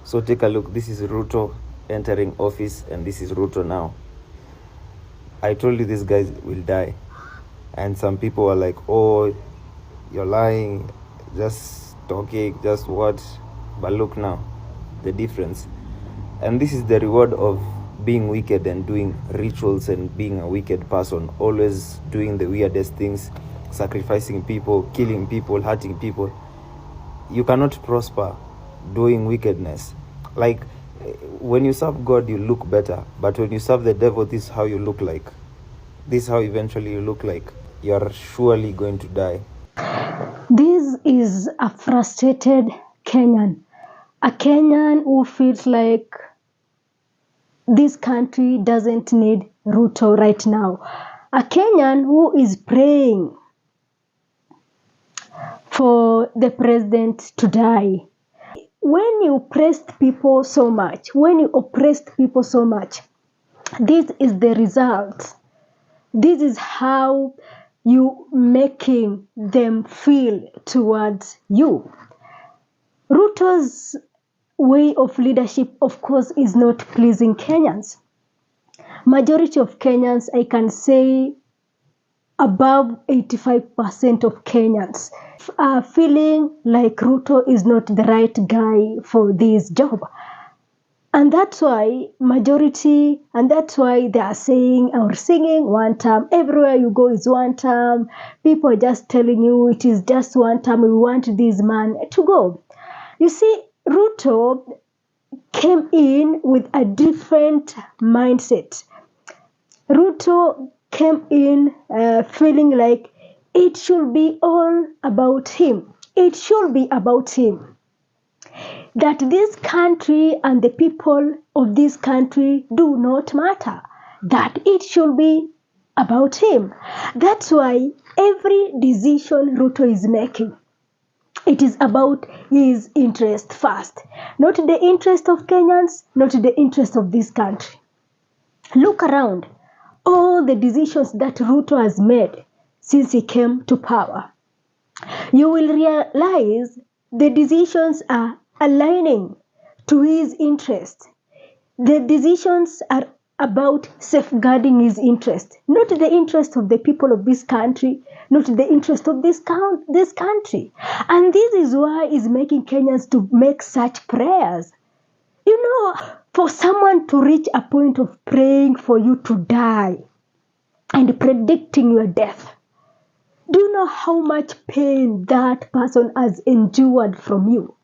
So take a look. This is Ruto entering office, and this is Ruto now. I told you these guys will die. And some people were like, oh, you're lying, just talking, just what? But look now, the difference. And this is the reward of being wicked and doing rituals and being a wicked person, always doing the weirdest things, sacrificing people, killing people, hurting people. You cannot prosper doing wickedness. Like, when you serve God, you look better, but when you serve the devil, this is how you look like. This is how eventually you look like. You are surely going to die. This is a frustrated Kenyan. A Kenyan who feels like this country doesn't need Ruto right now. A Kenyan who is praying for the president to die. When you oppressed people so much, this is the result. This is how you making them feel towards you. Ruto's way of leadership, of course, is not pleasing Kenyans. Majority of Kenyans, I can say above 85% of Kenyans are feeling like Ruto is not the right guy for this job. And that's why that's why they are saying or singing one term. Everywhere you go is one term. People are just telling you it is just one term. We want this man to go. You see, Ruto came in with a different mindset. Ruto came in feeling like it should be all about him. It should be about him. That this country and the people of this country do not matter. That it should be about him. That's why every decision Ruto is making, it is about his interest first. Not the interest of Kenyans, not the interest of this country. Look around. All the decisions that Ruto has made since he came to power, you will realize the decisions are aligning to his interest. The decisions are about safeguarding his interest, not the interest of the people of this country, not the interest of this country. And this is why he's making Kenyans to make such prayers. You know, for someone to reach a point of praying for you to die and predicting your death, do you know how much pain that person has endured from you?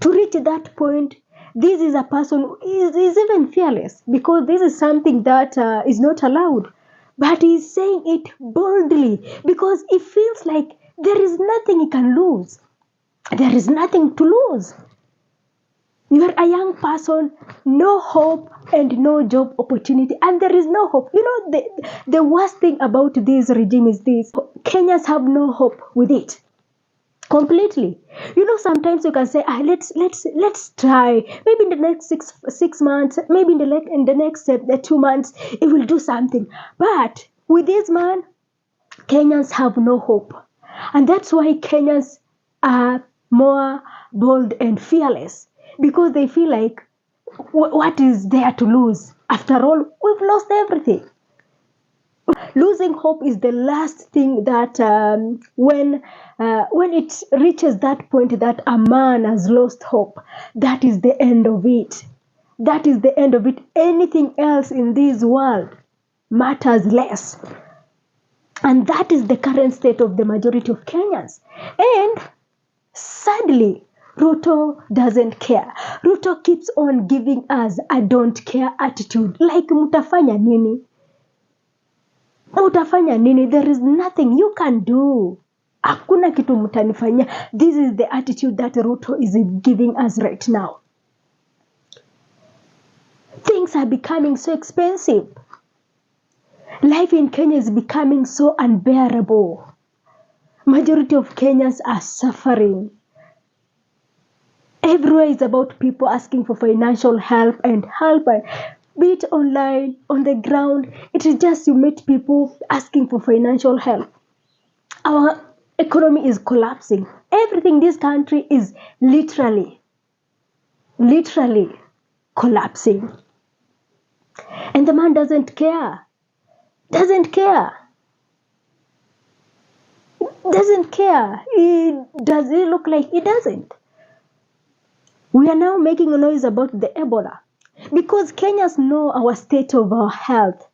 To reach that point, this is a person who is even fearless, because this is something that is not allowed. But he's saying it boldly because he feels like there is nothing he can lose. There is nothing to lose. You are a young person, no hope and no job opportunity, and there is no hope. You know, the worst thing about this regime is this: Kenyans have no hope with it. Completely. You know, sometimes you can say, let's try. Maybe in the next six months, maybe in the next 2 months, it will do something. But with this man, Kenyans have no hope, and that's why Kenyans are more bold and fearless, because they feel like, what is there to lose? After all, we've lost everything. Losing hope is the last thing that when it reaches that point that a man has lost hope, that is the end of it. That is the end of it. Anything else in this world matters less. And that is the current state of the majority of Kenyans. And sadly, Ruto doesn't care. Ruto keeps on giving us a don't care attitude. Like, mutafanya nini? Mutafanya nini? There is nothing you can do. Hakuna kitu mutanifanya. This is the attitude that Ruto is giving us right now. Things are becoming so expensive. Life in Kenya is becoming so unbearable. Majority of Kenyans are suffering. Everywhere is about people asking for financial help, be it online, on the ground. It is just you meet people asking for financial help. Our economy is collapsing. Everything in this country is literally literally collapsing. And the man doesn't care. Doesn't care. Doesn't care. Does it look like he doesn't? We are now making a noise about the Ebola because Kenyans know our state of our health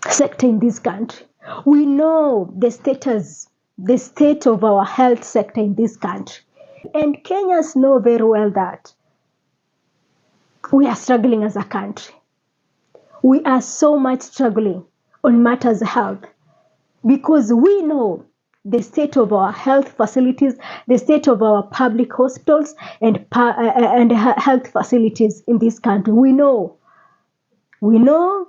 sector in this country. We know the state of our health sector in this country. And Kenyans know very well that we are struggling as a country. We are so much struggling on matters of health because we know the state of our health facilities, the state of our public hospitals and health facilities in this country. We know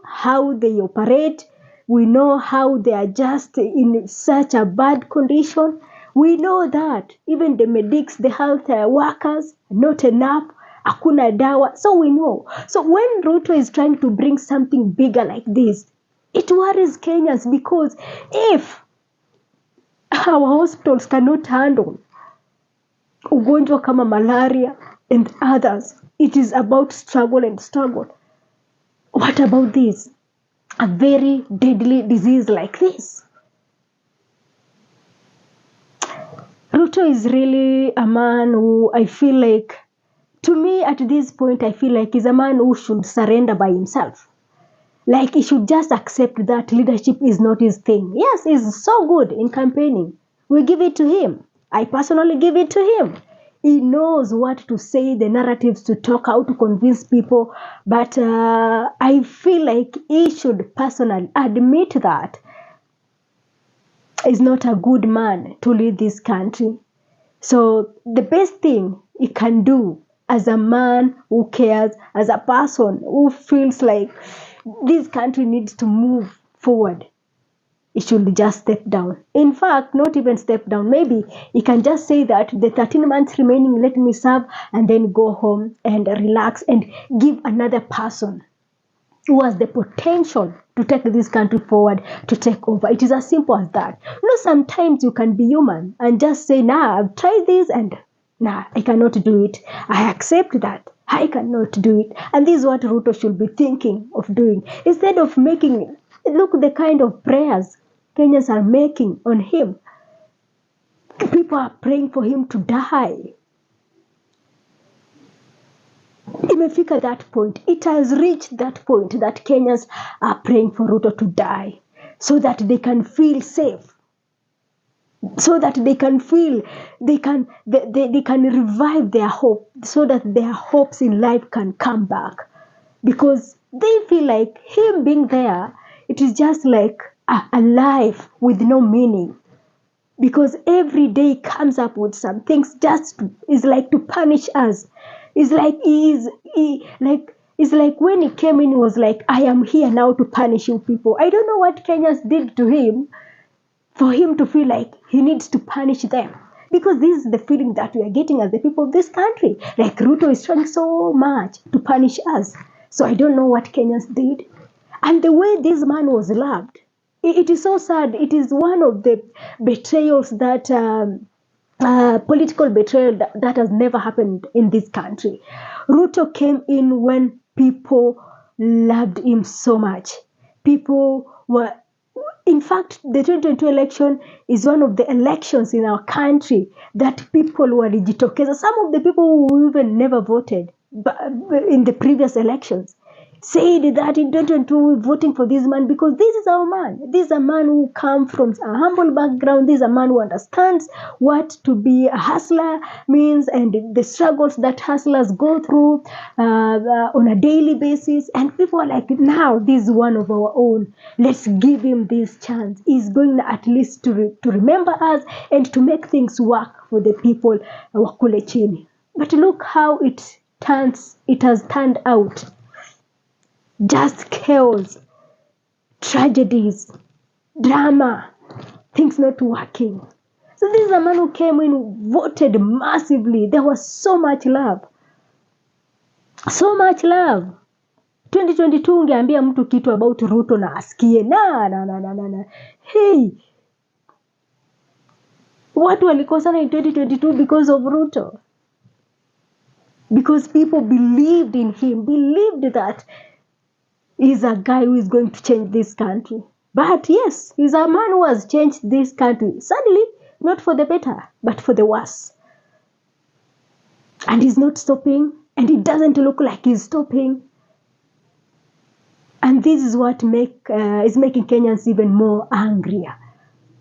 how they operate. We know how they are just in such a bad condition. We know that even the medics, the health workers, not enough. Hakuna dawa. So we know. So when Ruto is trying to bring something bigger like this, it worries Kenyans because if our hospitals cannot handle ugonjwa kama malaria and others, it is about struggle and struggle. What about this? A very deadly disease like this. Ruto is really a man who I feel like, to me at this point, I feel like he's a man who should surrender by himself. Like he should just accept that leadership is not his thing. Yes, he's so good in campaigning. We give it to him. I personally give it to him. He knows what to say, the narratives to talk, how to convince people. But I feel like he should personally admit that he's not a good man to lead this country. So the best thing he can do as a man who cares, as a person who feels like this country needs to move forward, he should just step down. In fact, not even step down. Maybe he can just say that the 13 months remaining, let me serve, and then go home and relax and give another person who has the potential to take this country forward, to take over. It is as simple as that. Sometimes you can be human and just say, nah, I've tried this and nah, I cannot do it. I accept that. I cannot do it. And this is what Ruto should be thinking of doing. Instead of making, look the kind of prayers Kenyans are making on him. People are praying for him to die. Imefika that point. It has reached that point that Kenyans are praying for Ruto to die so that they can feel safe. So that they can feel, they can revive their hope, so that their hopes in life can come back. Because they feel like him being there, it is just like a life with no meaning. Because every day comes up with some things just is like to punish us. It's like it's like when he came in, he was like, I am here now to punish you people. I don't know what Kenyans did to him for him to feel like he needs to punish them. Because this is the feeling that we are getting as the people of this country. Like Ruto is trying so much to punish us. So I don't know what Kenyans did. And the way this man was loved, it is so sad. It is one of the betrayals that, political betrayal that has never happened in this country. Ruto came in when people loved him so much. People were, in fact, the 2022 election is one of the elections in our country that people were digitokeza. Some of the people who even never voted in the previous elections said that in 2022 we're voting for this man because this is our man. This is a man who comes from a humble background. This is a man who understands what to be a hustler means and the struggles that hustlers go through on a daily basis. And people are like, now this is one of our own. Let's give him this chance. He's going at least to remember us and to make things work for the people wa kule chini. But look how it has turned out. Just chaos, tragedies, drama, things not working. So this is a man who came in, voted massively. There was so much love. So much love. 2022 ungeambia mtu kitu about Ruto na asikie. Na. Hey. Watu walikosana in 2022 because of Ruto. because people believed in him, believed that he's a guy who is going to change this country. But yes, he's a man who has changed this country. Sadly, not for the better, but for the worse. And he's not stopping, and it doesn't look like he's stopping. And this is what is making Kenyans even more angrier.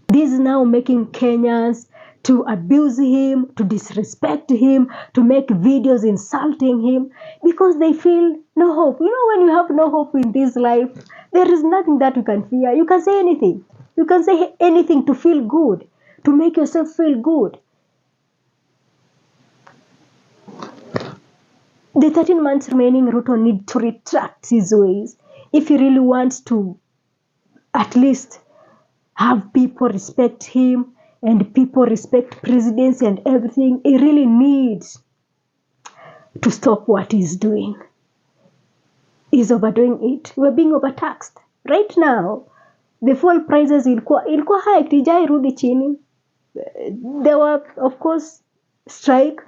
This is now making Kenyans to abuse him, to disrespect him, to make videos insulting him, because they feel no hope. You know, when you have no hope in this life, there is nothing that you can fear. You can say anything. You can say anything to feel good, to make yourself feel good. The 13 months remaining, Ruto needs to retract his ways if he really wants to at least have people respect him and people respect presidency and everything. He really needs to stop what he's doing. He's overdoing it. We're being overtaxed. Right now, the fuel prices ilikuwa hiked, ijairudi chini. There were, of course, strike.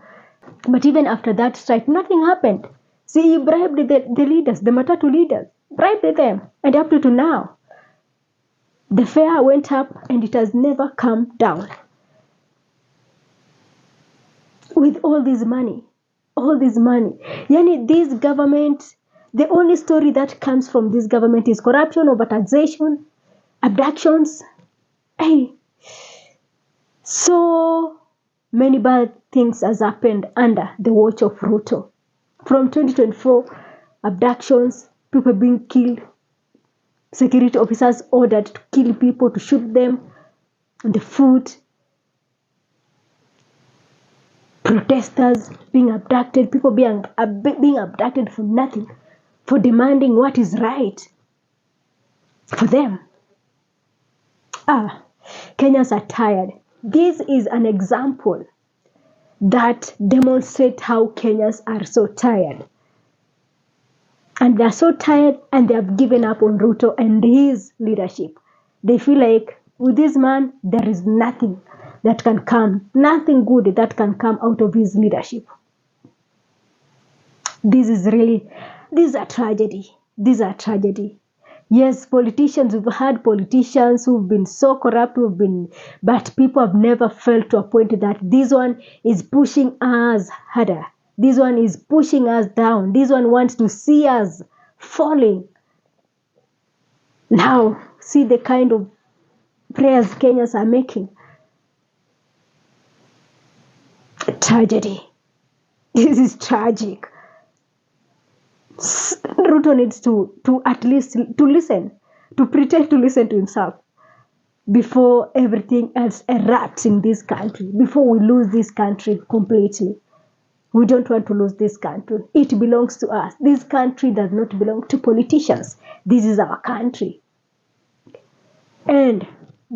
But even after that strike, nothing happened. See, you bribed the leaders, the Matatu leaders, bribed them. And up to now, the fare went up and it has never come down. With all this money. Yani, this government, the only story that comes from this government is corruption, overtaxation, abductions. Hey, so many bad things has happened under the watch of Ruto. From 2024, abductions, people being killed, security officers ordered to kill people, to shoot them on the foot, protesters being abducted, people being abducted for nothing, for demanding what is right for them. Kenyans are tired. This is an example that demonstrates how Kenyans are so tired. And they're so tired and they have given up on Ruto and his leadership. They feel like with this man, there is nothing that can come, nothing good that can come out of his leadership. This is a tragedy. These are tragedy. Yes, politicians, we've had politicians who've been so corrupt, but people have never felt to a point that this one is pushing us harder. This one is pushing us down. This one wants to see us falling. Now, see the kind of prayers Kenyans are making. Tragedy. This is tragic. Ruto needs to at least to listen, to pretend to listen to himself before everything else erupts in this country, before we lose this country completely. We don't want to lose this country. It belongs to us. This country does not belong to politicians. This is our country. And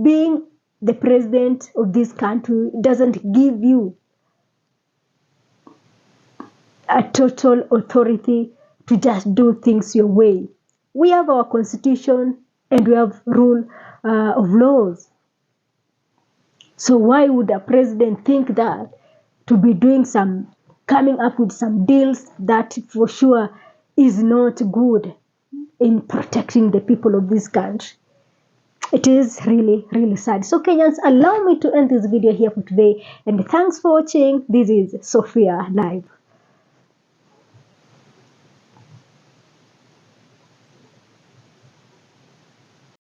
being the president of this country doesn't give you a total authority to just do things your way. We have our constitution and we have rule of laws. So why would a president think that to be coming up with some deals that for sure is not good in protecting the people of this country? It is really, really sad. So Kenyans, allow me to end this video here for today. And thanks for watching. This is Sophia Live.